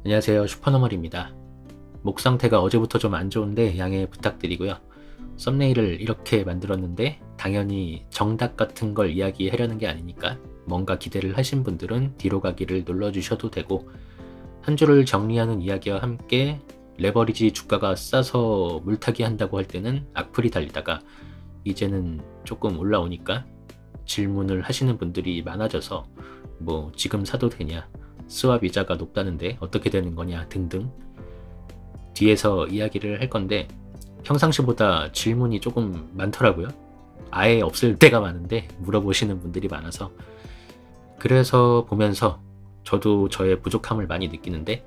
안녕하세요, 슈퍼너멀입니다. 목 상태가 어제부터 좀 안 좋은데 양해 부탁드리고요. 썸네일을 이렇게 만들었는데 당연히 정답 같은 걸 이야기하려는 게 아니니까 뭔가 기대를 하신 분들은 뒤로 가기를 눌러주셔도 되고, 한 주를 정리하는 이야기와 함께 레버리지 주가가 싸서 물타기 한다고 할 때는 악플이 달리다가 이제는 조금 올라오니까 질문을 하시는 분들이 많아져서 뭐 지금 사도 되냐, 스왑 이자가 높다는데 어떻게 되는 거냐 등등 뒤에서 이야기를 할 건데, 평상시보다 질문이 조금 많더라고요. 아예 없을 때가 많은데 물어보시는 분들이 많아서, 그래서 보면서 저도 저의 부족함을 많이 느끼는데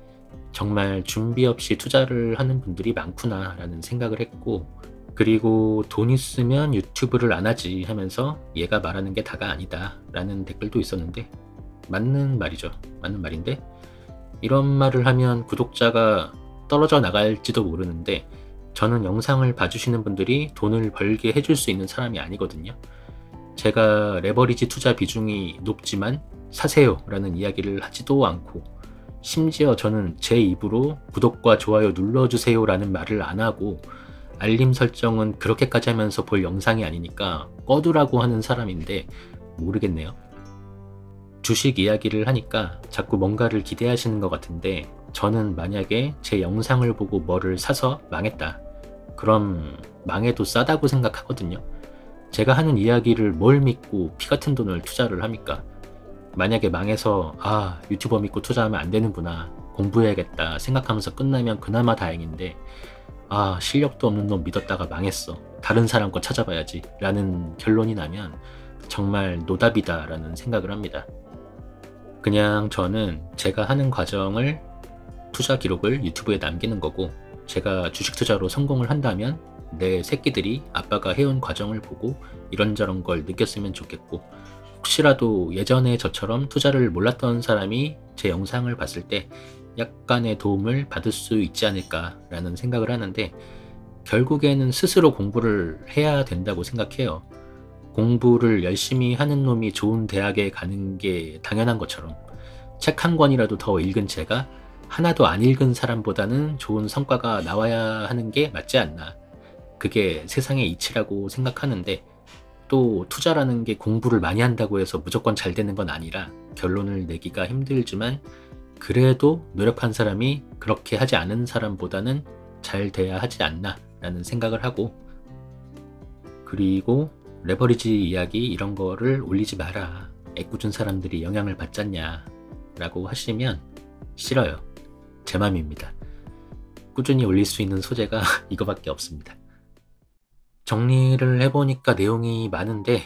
정말 준비 없이 투자를 하는 분들이 많구나 라는 생각을 했고, 그리고 돈 있으면 유튜브를 안 하지 하면서 얘가 말하는 게 다가 아니다 라는 댓글도 있었는데, 맞는 말이죠. 맞는 말인데, 이런 말을 하면 구독자가 떨어져 나갈지도 모르는데 저는 영상을 봐주시는 분들이 돈을 벌게 해줄 수 있는 사람이 아니거든요. 제가 레버리지 투자 비중이 높지만 사세요 라는 이야기를 하지도 않고, 심지어 저는 제 입으로 구독과 좋아요 눌러주세요 라는 말을 안 하고, 알림 설정은 그렇게까지 하면서 볼 영상이 아니니까 꺼두라고 하는 사람인데 모르겠네요. 주식 이야기를 하니까 자꾸 뭔가를 기대하시는 것 같은데, 저는 만약에 제 영상을 보고 뭐를 사서 망했다, 그럼 망해도 싸다고 생각하거든요. 제가 하는 이야기를 뭘 믿고 피 같은 돈을 투자를 합니까? 만약에 망해서 유튜버 믿고 투자하면 안 되는구나, 공부해야겠다 생각하면서 끝나면 그나마 다행인데, 실력도 없는 놈 믿었다가 망했어, 다른 사람 거 찾아봐야지 라는 결론이 나면 정말 노답이다 라는 생각을 합니다. 그냥 저는 제가 하는 과정을, 투자 기록을 유튜브에 남기는 거고, 제가 주식 투자로 성공을 한다면 내 새끼들이 아빠가 해온 과정을 보고 이런저런 걸 느꼈으면 좋겠고, 혹시라도 예전에 저처럼 투자를 몰랐던 사람이 제 영상을 봤을 때 약간의 도움을 받을 수 있지 않을까 라는 생각을 하는데, 결국에는 스스로 공부를 해야 된다고 생각해요. 공부를 열심히 하는 놈이 좋은 대학에 가는 게 당연한 것처럼 책 한 권이라도 더 읽은 제가 하나도 안 읽은 사람보다는 좋은 성과가 나와야 하는 게 맞지 않나, 그게 세상의 이치라고 생각하는데, 또 투자라는 게 공부를 많이 한다고 해서 무조건 잘 되는 건 아니라 결론을 내기가 힘들지만, 그래도 노력한 사람이 그렇게 하지 않은 사람보다는 잘 돼야 하지 않나 라는 생각을 하고, 그리고 레버리지 이야기 이런 거를 올리지 마라, 애꿎은 사람들이 영향을 받잖냐 라고 하시면 싫어요. 제 맘입니다. 꾸준히 올릴 수 있는 소재가 이거밖에 없습니다. 정리를 해보니까 내용이 많은데,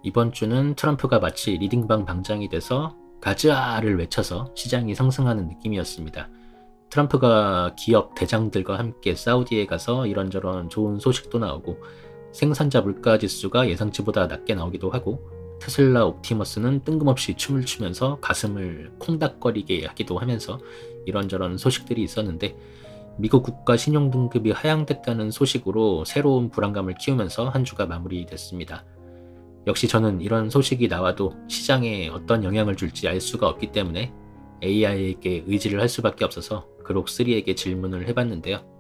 이번 주는 트럼프가 마치 리딩방 방장이 돼서 가즈아를 외쳐서 시장이 상승하는 느낌이었습니다. 트럼프가 기업 대장들과 함께 사우디에 가서 이런저런 좋은 소식도 나오고, 생산자 물가지수가 예상치보다 낮게 나오기도 하고, 테슬라 옵티머스는 뜬금없이 춤을 추면서 가슴을 콩닥거리게 하기도 하면서 이런저런 소식들이 있었는데, 미국 국가 신용등급이 하향됐다는 소식으로 새로운 불안감을 키우면서 한 주가 마무리됐습니다. 역시 저는 이런 소식이 나와도 시장에 어떤 영향을 줄지 알 수가 없기 때문에 AI에게 의지를 할 수밖에 없어서 그록3에게 질문을 해봤는데요.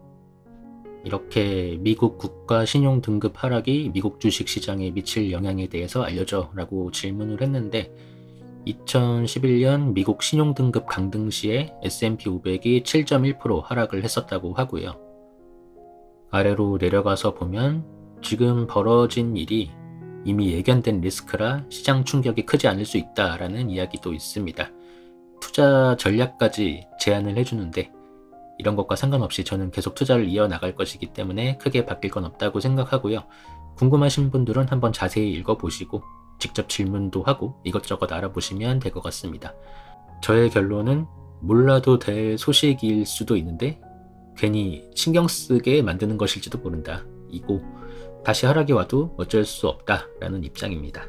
이렇게 미국 국가 신용등급 하락이 미국 주식시장에 미칠 영향에 대해서 알려줘 라고 질문을 했는데, 2011년 미국 신용등급 강등 시에 S&P 500이 7.1% 하락을 했었다고 하고요. 아래로 내려가서 보면 지금 벌어진 일이 이미 예견된 리스크라 시장 충격이 크지 않을 수 있다라는 이야기도 있습니다. 투자 전략까지 제안을 해주는데, 이런 것과 상관없이 저는 계속 투자를 이어나갈 것이기 때문에 크게 바뀔 건 없다고 생각하고요. 궁금하신 분들은 한번 자세히 읽어보시고 직접 질문도 하고 이것저것 알아보시면 될 것 같습니다. 저의 결론은 몰라도 될 소식일 수도 있는데 괜히 신경 쓰게 만드는 것일지도 모른다, 이고 다시 하락이 와도 어쩔 수 없다 라는 입장입니다.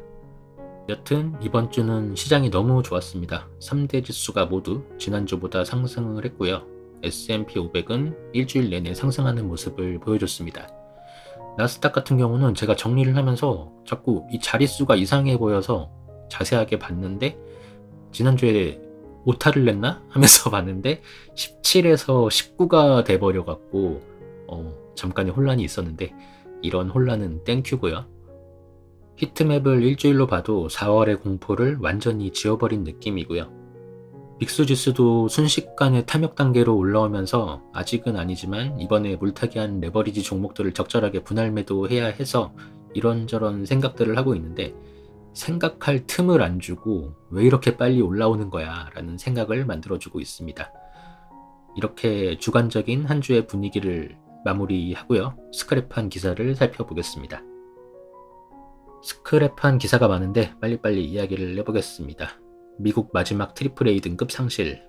여튼 이번 주는 시장이 너무 좋았습니다. 3대 지수가 모두 지난주보다 상승을 했고요. S&P 500은 일주일 내내 상승하는 모습을 보여줬습니다. 나스닥 같은 경우는 제가 정리를 하면서 자꾸 이 자릿수가 이상해 보여서 자세하게 봤는데, 지난주에 오타를 냈나? 하면서 봤는데 17에서 19가 돼버려 갖고 잠깐의 혼란이 있었는데 이런 혼란은 땡큐고요. 히트맵을 일주일로 봐도 4월의 공포를 완전히 지워버린 느낌이고요. 믹스지수도 순식간에 탐욕 단계로 올라오면서 아직은 아니지만 이번에 물타기한 레버리지 종목들을 적절하게 분할 매도해야 해서 이런저런 생각들을 하고 있는데 생각할 틈을 안 주고 왜 이렇게 빨리 올라오는 거야 라는 생각을 만들어주고 있습니다. 이렇게 주관적인 한 주의 분위기를 마무리하고요. 스크랩한 기사를 살펴보겠습니다. 스크랩한 기사가 많은데 빨리빨리 이야기를 해보겠습니다. 미국 마지막 AAA 등급 상실.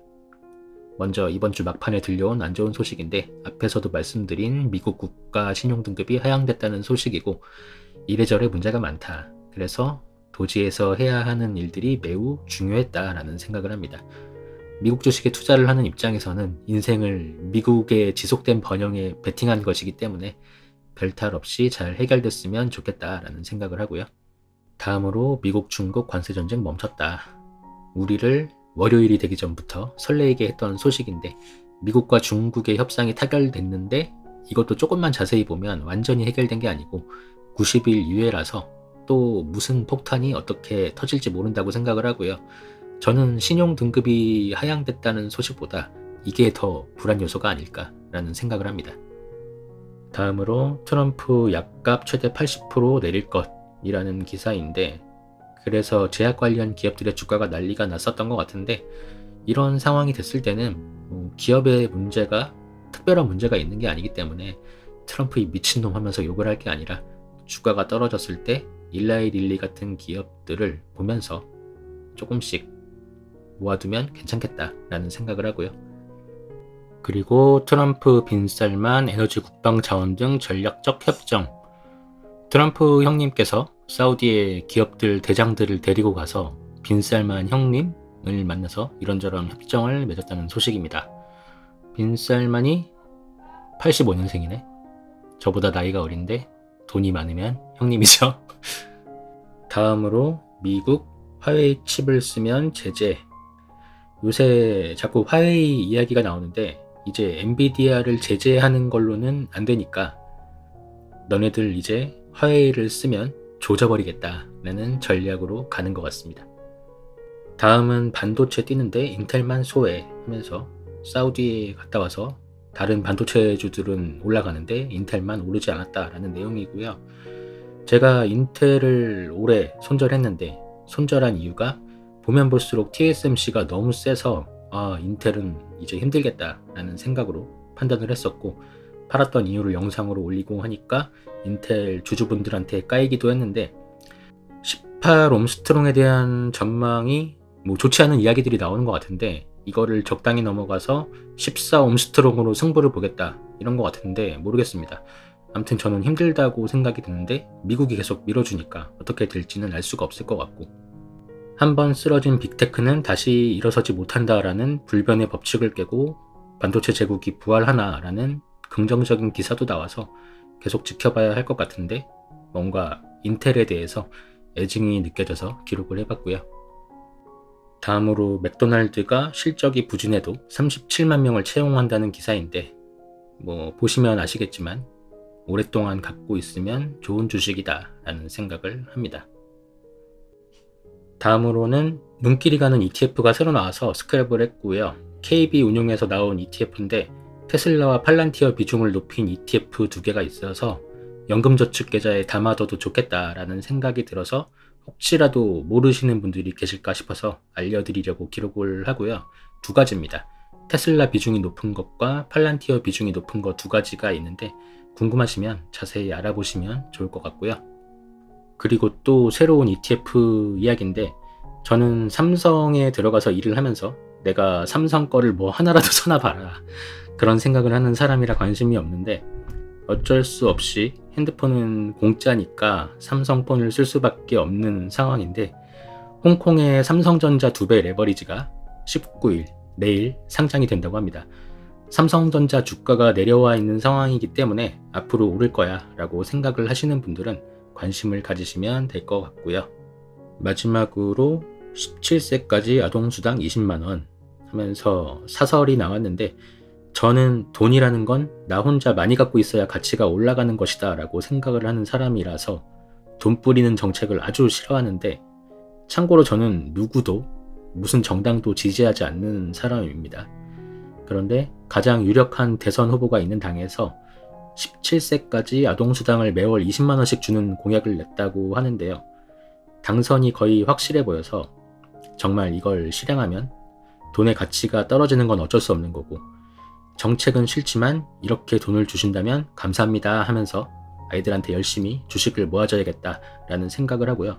먼저 이번 주 막판에 들려온 안 좋은 소식인데 앞에서도 말씀드린 미국 국가 신용등급이 하향됐다는 소식이고 이래저래 문제가 많다. 그래서 도지에서 해야 하는 일들이 매우 중요했다라는 생각을 합니다. 미국 주식에 투자를 하는 입장에서는 인생을 미국의 지속된 번영에 베팅한 것이기 때문에 별탈 없이 잘 해결됐으면 좋겠다라는 생각을 하고요. 다음으로 미국 중국 관세전쟁 멈췄다. 우리를 월요일이 되기 전부터 설레이게 했던 소식인데 미국과 중국의 협상이 타결됐는데 이것도 조금만 자세히 보면 완전히 해결된 게 아니고 90일 유예라서 또 무슨 폭탄이 어떻게 터질지 모른다고 생각을 하고요. 저는 신용 등급이 하향됐다는 소식보다 이게 더 불안 요소가 아닐까라는 생각을 합니다. 다음으로 트럼프 약값 최대 80% 내릴 것이라는 기사인데 그래서 제약 관련 기업들의 주가가 난리가 났었던 것 같은데 이런 상황이 됐을 때는 기업의 문제가 특별한 문제가 있는 게 아니기 때문에 트럼프 이 미친놈 하면서 욕을 할 게 아니라 주가가 떨어졌을 때 일라이릴리 같은 기업들을 보면서 조금씩 모아두면 괜찮겠다라는 생각을 하고요. 그리고 트럼프 빈살만 에너지 국방 자원 등 전략적 협정. 트럼프 형님께서 사우디의 기업들 대장들을 데리고 가서 빈살만 형님을 만나서 이런저런 협정을 맺었다는 소식입니다. 빈살만이 85년생이네. 저보다 나이가 어린데 돈이 많으면 형님이죠. 다음으로 미국 화웨이 칩을 쓰면 제재. 요새 자꾸 화웨이 이야기가 나오는데 이제 엔비디아를 제재하는 걸로는 안 되니까 너네들 이제 화웨이를 쓰면 조져버리겠다라는 전략으로 가는 것 같습니다. 다음은 반도체 뛰는데 인텔만 소외 하면서 사우디에 갔다 와서 다른 반도체주들은 올라가는데 인텔만 오르지 않았다라는 내용이고요. 제가 인텔을 오래 손절했는데 손절한 이유가 보면 볼수록 TSMC가 너무 세서 인텔은 이제 힘들겠다라는 생각으로 판단을 했었고 팔았던 이유를 영상으로 올리고 하니까 인텔 주주분들한테 까이기도 했는데 18 옴스트롱에 대한 전망이 좋지 않은 이야기들이 나오는 것 같은데 이거를 적당히 넘어가서 14 옴스트롱으로 승부를 보겠다 이런 것 같은데 모르겠습니다. 아무튼 저는 힘들다고 생각이 드는데 미국이 계속 밀어주니까 어떻게 될지는 알 수가 없을 것 같고 한번 쓰러진 빅테크는 다시 일어서지 못한다라는 불변의 법칙을 깨고 반도체 제국이 부활하나라는 긍정적인 기사도 나와서 계속 지켜봐야 할 것 같은데 뭔가 인텔에 대해서 애증이 느껴져서 기록을 해봤고요. 다음으로 맥도날드가 실적이 부진해도 37만 명을 채용한다는 기사인데 보시면 아시겠지만 오랫동안 갖고 있으면 좋은 주식이다 라는 생각을 합니다. 다음으로는 눈길이 가는 ETF가 새로 나와서 스크랩을 했고요. KB 운용에서 나온 ETF인데 테슬라와 팔란티어 비중을 높인 ETF 두 개가 있어서 연금저축계좌에 담아둬도 좋겠다라는 생각이 들어서 혹시라도 모르시는 분들이 계실까 싶어서 알려드리려고 기록을 하고요. 두 가지입니다. 테슬라 비중이 높은 것과 팔란티어 비중이 높은 것 두 가지가 있는데 궁금하시면 자세히 알아보시면 좋을 것 같고요. 그리고 또 새로운 ETF 이야기인데 저는 삼성에 들어가서 일을 하면서 내가 삼성 거를 하나라도 사나 봐라 그런 생각을 하는 사람이라 관심이 없는데 어쩔 수 없이 핸드폰은 공짜니까 삼성폰을 쓸 수밖에 없는 상황인데 홍콩의 삼성전자 2배 레버리지가 19일 내일 상장이 된다고 합니다. 삼성전자 주가가 내려와 있는 상황이기 때문에 앞으로 오를 거야 라고 생각을 하시는 분들은 관심을 가지시면 될 것 같고요. 마지막으로 17세까지 아동수당 20만원 하면서 사설이 나왔는데, 저는 돈이라는 건 나 혼자 많이 갖고 있어야 가치가 올라가는 것이다 라고 생각을 하는 사람이라서 돈 뿌리는 정책을 아주 싫어하는데, 참고로 저는 누구도 무슨 정당도 지지하지 않는 사람입니다. 그런데 가장 유력한 대선 후보가 있는 당에서 17세까지 아동수당을 매월 20만원씩 주는 공약을 냈다고 하는데요. 당선이 거의 확실해 보여서 정말 이걸 실행하면 돈의 가치가 떨어지는 건 어쩔 수 없는 거고, 정책은 싫지만 이렇게 돈을 주신다면 감사합니다 하면서 아이들한테 열심히 주식을 모아줘야겠다라는 생각을 하고요.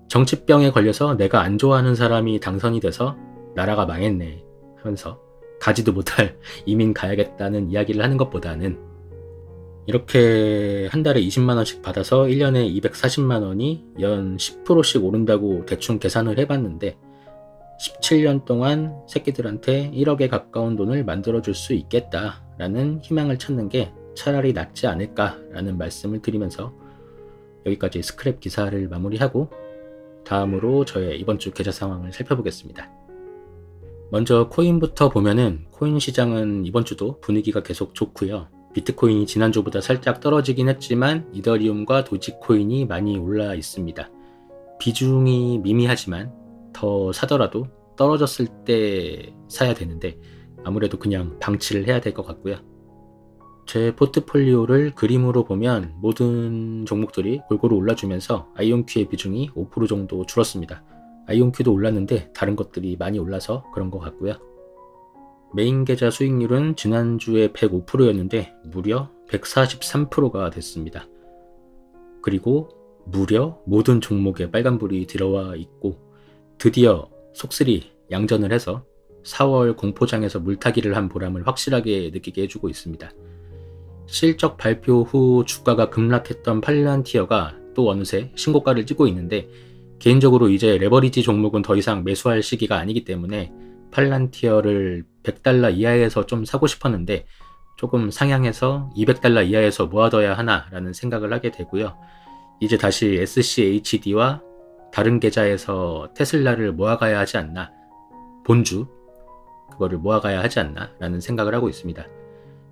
정치병에 걸려서 내가 안 좋아하는 사람이 당선이 돼서 나라가 망했네 하면서 가지도 못할 이민 가야겠다는 이야기를 하는 것보다는, 이렇게 한 달에 20만원씩 받아서 1년에 240만원이 연 10%씩 오른다고 대충 계산을 해봤는데, 17년 동안 새끼들한테 1억에 가까운 돈을 만들어줄 수 있겠다라는 희망을 찾는 게 차라리 낫지 않을까라는 말씀을 드리면서 여기까지 스크랩 기사를 마무리하고, 다음으로 저의 이번 주 계좌 상황을 살펴보겠습니다. 먼저 코인부터 보면은 코인 시장은 이번 주도 분위기가 계속 좋고요. 비트코인이 지난주보다 살짝 떨어지긴 했지만 이더리움과 도지코인이 많이 올라 있습니다. 비중이 미미하지만 더 사더라도 떨어졌을 때 사야 되는데 아무래도 그냥 방치를 해야 될 것 같고요. 제 포트폴리오를 그림으로 보면 모든 종목들이 골고루 올라주면서 아이온큐의 비중이 5% 정도 줄었습니다. 아이온큐도 올랐는데 다른 것들이 많이 올라서 그런 것 같고요. 메인 계좌 수익률은 지난주에 105%였는데 무려 143%가 됐습니다. 그리고 무려 모든 종목에 빨간불이 들어와 있고, 드디어 속쓰리 양전을 해서 4월 공포장에서 물타기를 한 보람을 확실하게 느끼게 해주고 있습니다. 실적 발표 후 주가가 급락했던 팔란티어가 또 어느새 신고가를 찍고 있는데, 개인적으로 이제 레버리지 종목은 더 이상 매수할 시기가 아니기 때문에 팔란티어를 $100 이하에서 좀 사고 싶었는데 조금 상향해서 $200 이하에서 모아둬야 하나라는 생각을 하게 되고요. 이제 다시 SCHD와 다른 계좌에서 테슬라를 모아가야 하지 않나, 본주 그거를 모아가야 하지 않나 라는 생각을 하고 있습니다.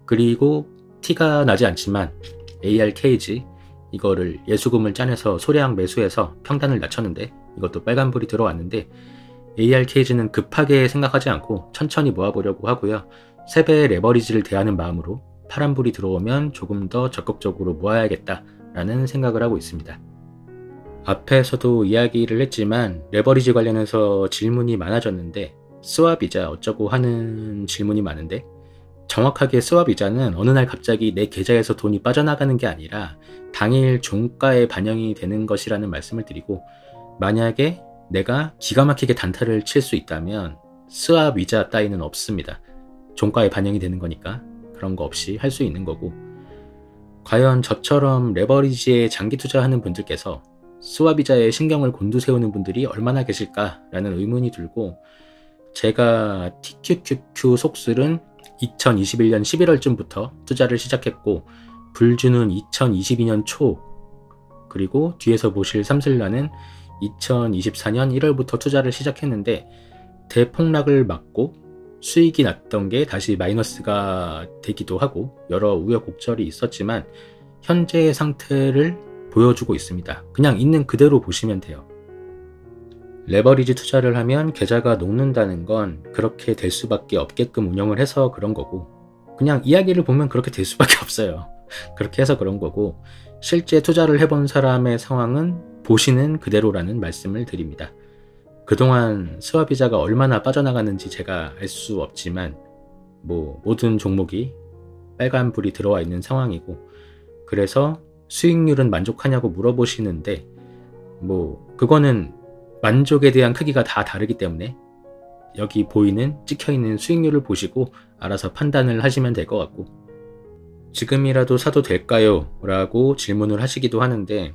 그리고 티가 나지 않지만 ARKG 이거를 예수금을 짜내서 소량 매수해서 평단을 낮췄는데 이것도 빨간불이 들어왔는데, ARKG는 급하게 생각하지 않고 천천히 모아보려고 하고요. 3배의 레버리지를 대하는 마음으로 파란불이 들어오면 조금 더 적극적으로 모아야겠다라는 생각을 하고 있습니다. 앞에서도 이야기를 했지만 레버리지 관련해서 질문이 많아졌는데, 스왑이자 어쩌고 하는 질문이 많은데, 정확하게 스왑이자는 어느 날 갑자기 내 계좌에서 돈이 빠져나가는 게 아니라 당일 종가에 반영이 되는 것이라는 말씀을 드리고, 만약에 내가 기가 막히게 단타를 칠 수 있다면 스왑이자 따위는 없습니다. 종가에 반영이 되는 거니까 그런 거 없이 할 수 있는 거고, 과연 저처럼 레버리지에 장기 투자하는 분들께서 스왑이자에 신경을 곤두세우는 분들이 얼마나 계실까라는 의문이 들고, 제가 TQQQ 속술은 2021년 11월쯤부터 투자를 시작했고, 불주는 2022년 초, 그리고 뒤에서 보실 삼슬라는 2024년 1월부터 투자를 시작했는데, 대폭락을 맞고 수익이 났던 게 다시 마이너스가 되기도 하고 여러 우여곡절이 있었지만 현재의 상태를 보여주고 있습니다. 그냥 있는 그대로 보시면 돼요. 레버리지 투자를 하면 계좌가 녹는다는 건 그렇게 될 수밖에 없게끔 운영을 해서 그런 거고, 그냥 이야기를 보면 그렇게 될 수밖에 없어요. 그렇게 해서 그런 거고, 실제 투자를 해본 사람의 상황은 보시는 그대로라는 말씀을 드립니다. 그동안 스왑이자가 얼마나 빠져나가는지 제가 알 수 없지만 모든 종목이 빨간불이 들어와 있는 상황이고, 그래서 수익률은 만족하냐고 물어보시는데 그거는 만족에 대한 크기가 다 다르기 때문에 여기 보이는 찍혀있는 수익률을 보시고 알아서 판단을 하시면 될 것 같고, 지금이라도 사도 될까요? 라고 질문을 하시기도 하는데,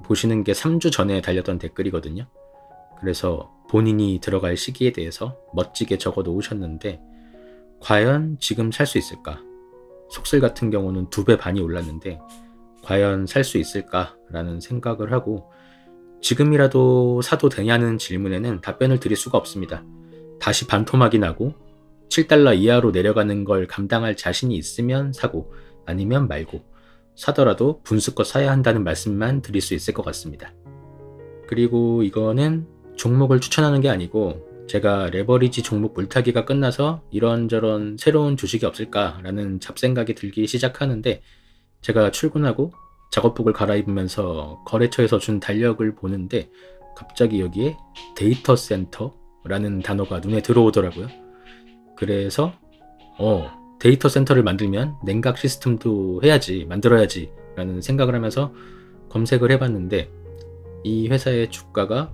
보시는 게 3주 전에 달렸던 댓글이거든요. 그래서 본인이 들어갈 시기에 대해서 멋지게 적어 놓으셨는데, 과연 지금 살 수 있을까? 속슬 같은 경우는 2배 반이 올랐는데 과연 살 수 있을까? 라는 생각을 하고, 지금이라도 사도 되냐는 질문에는 답변을 드릴 수가 없습니다. 다시 반토막이 나고 7달러 이하로 내려가는 걸 감당할 자신이 있으면 사고 아니면 말고, 사더라도 분수껏 사야 한다는 말씀만 드릴 수 있을 것 같습니다. 그리고 이거는 종목을 추천하는 게 아니고 제가 레버리지 종목 물타기가 끝나서 이런저런 새로운 주식이 없을까라는 잡생각이 들기 시작하는데, 제가 출근하고 작업복을 갈아입으면서 거래처에서 준 달력을 보는데 갑자기 여기에 데이터 센터라는 단어가 눈에 들어오더라고요. 그래서 데이터 센터를 만들면 냉각 시스템도 만들어야지 라는 생각을 하면서 검색을 해봤는데, 이 회사의 주가가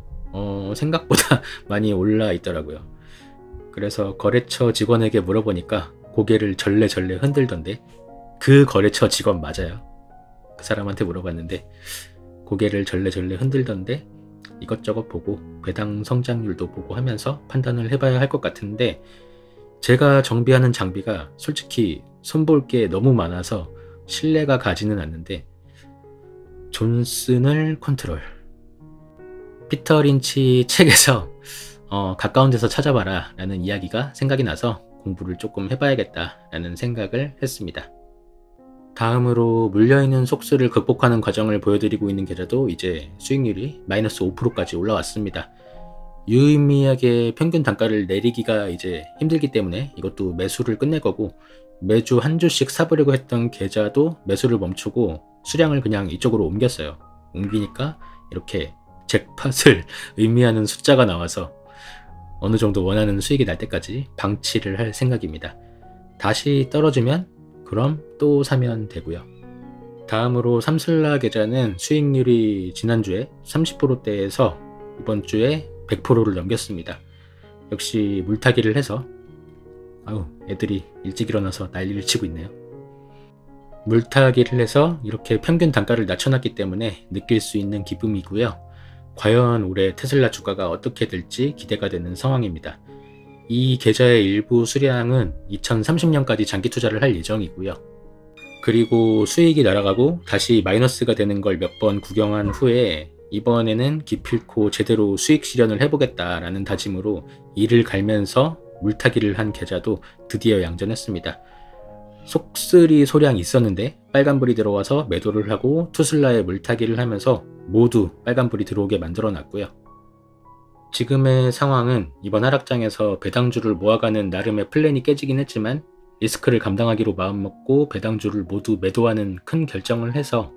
생각보다 많이 올라 있더라고요. 그래서 거래처 직원에게 물어보니까 고개를 절레절레 흔들던데, 그 거래처 직원 맞아요. 그 사람한테 물어봤는데 고개를 절레절레 흔들던데, 이것저것 보고 배당 성장률도 보고 하면서 판단을 해봐야 할 것 같은데, 제가 정비하는 장비가 솔직히 손볼 게 너무 많아서 신뢰가 가지는 않는데, 존슨을 컨트롤, 피터 린치 책에서 가까운 데서 찾아봐라 라는 이야기가 생각이 나서 공부를 조금 해봐야겠다 라는 생각을 했습니다. 다음으로 물려있는 속수를 극복하는 과정을 보여드리고 있는 계좌도 이제 수익률이 마이너스 5%까지 올라왔습니다. 유의미하게 평균 단가를 내리기가 이제 힘들기 때문에 이것도 매수를 끝낼 거고, 매주 한 주씩 사보려고 했던 계좌도 매수를 멈추고 수량을 그냥 이쪽으로 옮겼어요. 옮기니까 이렇게 잭팟을 의미하는 숫자가 나와서 어느 정도 원하는 수익이 날 때까지 방치를 할 생각입니다. 다시 떨어지면 그럼 또 사면 되고요. 다음으로 삼슬라 계좌는 수익률이 지난주에 30%대에서 이번 주에 100%를 넘겼습니다. 역시 물타기를 해서 애들이 일찍 일어나서 난리를 치고 있네요. 물타기를 해서 이렇게 평균 단가를 낮춰놨기 때문에 느낄 수 있는 기쁨이고요. 과연 올해 테슬라 주가가 어떻게 될지 기대가 되는 상황입니다. 이 계좌의 일부 수량은 2030년까지 장기 투자를 할 예정이고요. 그리고 수익이 날아가고 다시 마이너스가 되는 걸 몇 번 구경한 후에 이번에는 기필코 제대로 수익 실현을 해보겠다라는 다짐으로 이를 갈면서 물타기를 한 계좌도 드디어 양전했습니다. 속쓰리 소량이 있었는데 빨간불이 들어와서 매도를 하고 투슬라에 물타기를 하면서 모두 빨간불이 들어오게 만들어 놨고요. 지금의 상황은 이번 하락장에서 배당주를 모아가는 나름의 플랜이 깨지긴 했지만, 리스크를 감당하기로 마음먹고 배당주를 모두 매도하는 큰 결정을 해서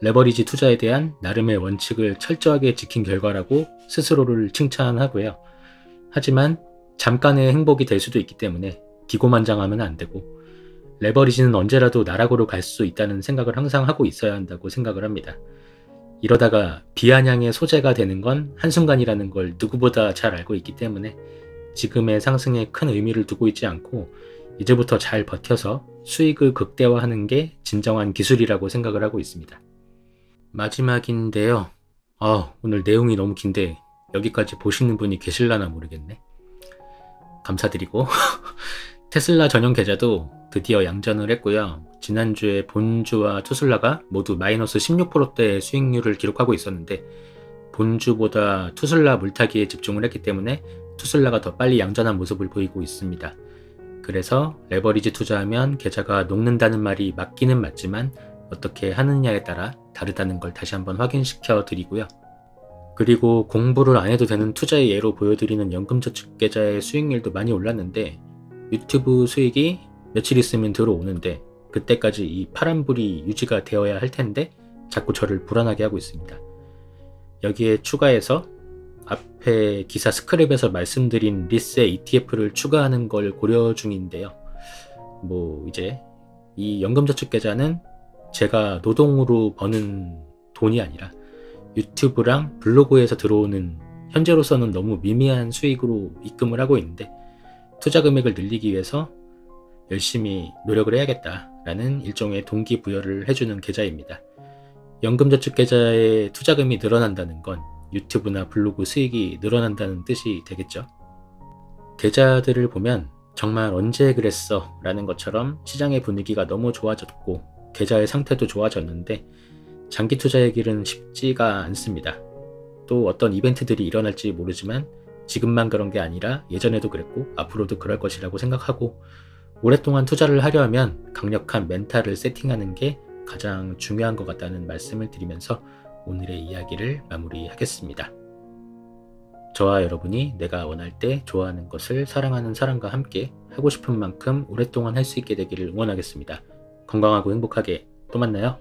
레버리지 투자에 대한 나름의 원칙을 철저하게 지킨 결과라고 스스로를 칭찬하고요. 하지만 잠깐의 행복이 될 수도 있기 때문에 기고만장하면 안 되고, 레버리지는 언제라도 나락으로 갈 수 있다는 생각을 항상 하고 있어야 한다고 생각을 합니다. 이러다가 비아냥의 소재가 되는 건 한순간이라는 걸 누구보다 잘 알고 있기 때문에 지금의 상승에 큰 의미를 두고 있지 않고 이제부터 잘 버텨서 수익을 극대화하는 게 진정한 기술이라고 생각을 하고 있습니다. 마지막인데요. 오늘 내용이 너무 긴데 여기까지 보시는 분이 계실라나 모르겠네. 감사드리고 테슬라 전용 계좌도 드디어 양전을 했고요. 지난주에 본주와 투슬라가 모두 마이너스 16%대의 수익률을 기록하고 있었는데, 본주보다 투슬라 물타기에 집중을 했기 때문에 투슬라가 더 빨리 양전한 모습을 보이고 있습니다. 그래서 레버리지 투자하면 계좌가 녹는다는 말이 맞기는 맞지만 어떻게 하느냐에 따라 다르다는 걸 다시 한번 확인시켜 드리고요. 그리고 공부를 안 해도 되는 투자의 예로 보여드리는 연금저축계좌의 수익률도 많이 올랐는데, 유튜브 수익이 며칠 있으면 들어오는데 그때까지 이 파란불이 유지가 되어야 할 텐데 자꾸 저를 불안하게 하고 있습니다. 여기에 추가해서 앞에 기사 스크랩에서 말씀드린 리세 ETF를 추가하는 걸 고려 중인데요. 이제 이 연금저축계좌는 제가 노동으로 버는 돈이 아니라 유튜브랑 블로그에서 들어오는 현재로서는 너무 미미한 수익으로 입금을 하고 있는데, 투자 금액을 늘리기 위해서 열심히 노력을 해야겠다라는 일종의 동기부여를 해주는 계좌입니다. 연금저축계좌의 투자금이 늘어난다는 건 유튜브나 블로그 수익이 늘어난다는 뜻이 되겠죠. 계좌들을 보면 정말 언제 그랬어 라는 것처럼 시장의 분위기가 너무 좋아졌고 계좌의 상태도 좋아졌는데, 장기 투자의 길은 쉽지가 않습니다. 또 어떤 이벤트들이 일어날지 모르지만 지금만 그런 게 아니라 예전에도 그랬고 앞으로도 그럴 것이라고 생각하고, 오랫동안 투자를 하려면 강력한 멘탈을 세팅하는 게 가장 중요한 것 같다는 말씀을 드리면서 오늘의 이야기를 마무리하겠습니다. 저와 여러분이 내가 원할 때 좋아하는 것을 사랑하는 사람과 함께 하고 싶은 만큼 오랫동안 할 수 있게 되기를 응원하겠습니다. 건강하고 행복하게 또 만나요.